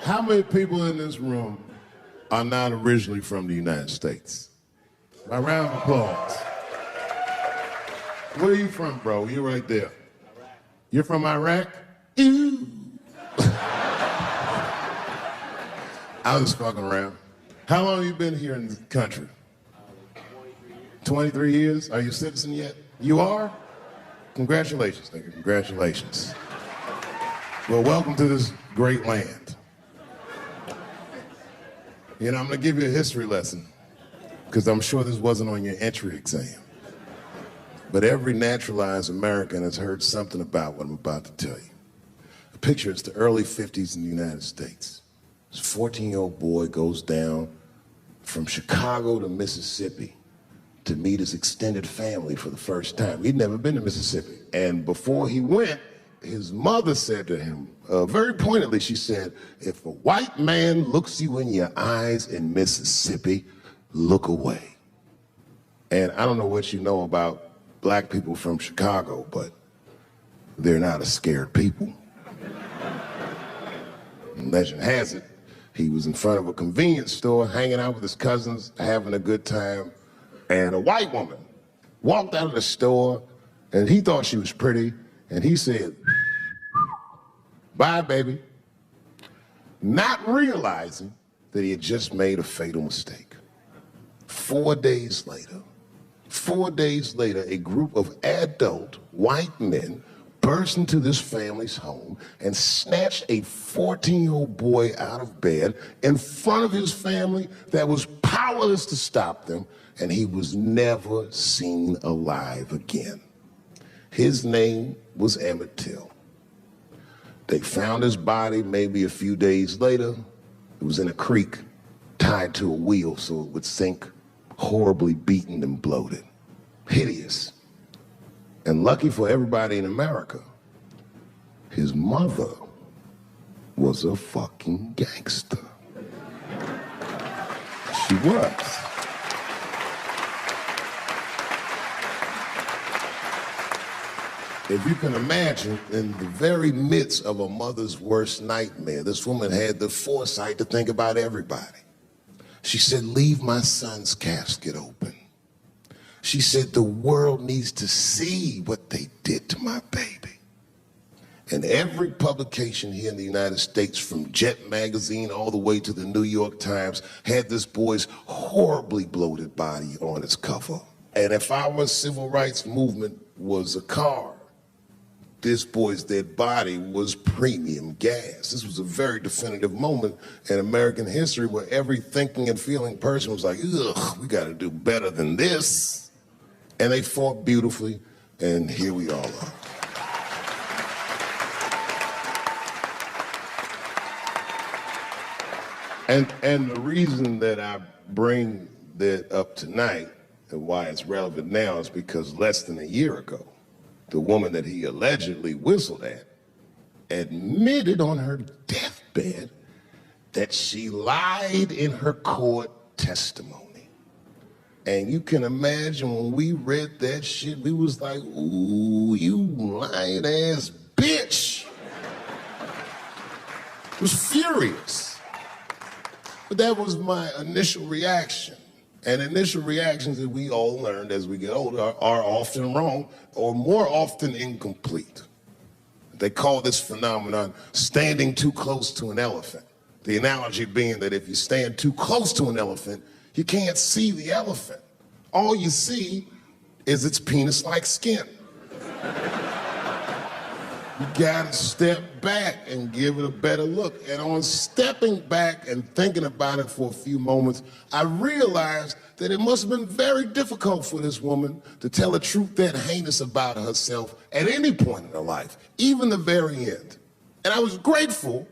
How many people in this room are not originally from the United States? A round of applause. Where are you from, bro? You're right there. Iraq. You're from Iraq? Ew. I was just fucking around. How long have you been here in the country? 23 years. Are you a citizen yet? You are? Congratulations, nigga. Congratulations. Well, welcome to this great land. You know, I'm gonna give you a history lesson, because I'm sure this wasn't on your entry exam. But every naturalized American has heard something about what I'm about to tell you. Picture it's the early 50s in the United States. This 14-year-old boy goes down from Chicago to Mississippi to meet his extended family for the first time. He'd never been to Mississippi. And before he went, his mother said to him, very pointedly, she said, if a white man looks you in your eyes in Mississippi, look away. And I don't know what you know about black people from Chicago, but they're not a scared people. And legend has it, he was in front of a convenience store, hanging out with his cousins, having a good time, and a white woman walked out of the store, and he thought she was pretty, and he said, bye, baby, not realizing that he had just made a fatal mistake. 4 days later, a group of adult white men burst into this family's home and snatched a 14-year-old boy out of bed in front of his family that was powerless to stop them, and he was never seen alive again. His name was Emmett Till. They found his body maybe a few days later. It was in a creek, tied to a wheel so it would sink, horribly beaten and bloated. Hideous. And lucky for everybody in America, his mother was a fucking gangster. She was. If you can imagine, in the very midst of a mother's worst nightmare, this woman had the foresight to think about everybody. She said, leave my son's casket open. She said, the world needs to see what they did to my baby. And every publication here in the United States, from Jet magazine all the way to the New York Times, had this boy's horribly bloated body on its cover. And if our civil rights movement was a car, this boy's dead body was premium gas. This was a very definitive moment in American history where every thinking and feeling person was like, ugh, we gotta do better than this. And they fought beautifully, and here we all are. And the reason that I bring that up tonight and why it's relevant now is because less than a year ago, the woman that he allegedly whistled at admitted on her deathbed that she lied in her court testimony. And you can imagine when we read that shit, we was like, ooh, you lying ass bitch. I was furious. But that was my initial reaction. And initial reactions that we all learned as we get older are often wrong or more often incomplete. They call this phenomenon standing too close to an elephant. The analogy being that if you stand too close to an elephant, you can't see the elephant. All you see is its penis-like skin. You gotta step back and give it a better look. And on stepping back and thinking about it for a few moments, I realized that it must have been very difficult for this woman to tell a truth that heinous about herself at any point in her life, even the very end. And I was grateful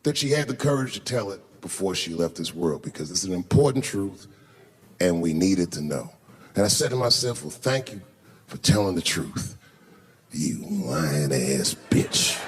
that she had the courage to tell it before she left this world, because it's an important truth and we needed to know. And I said to myself, well, thank you for telling the truth. You lying ass bitch.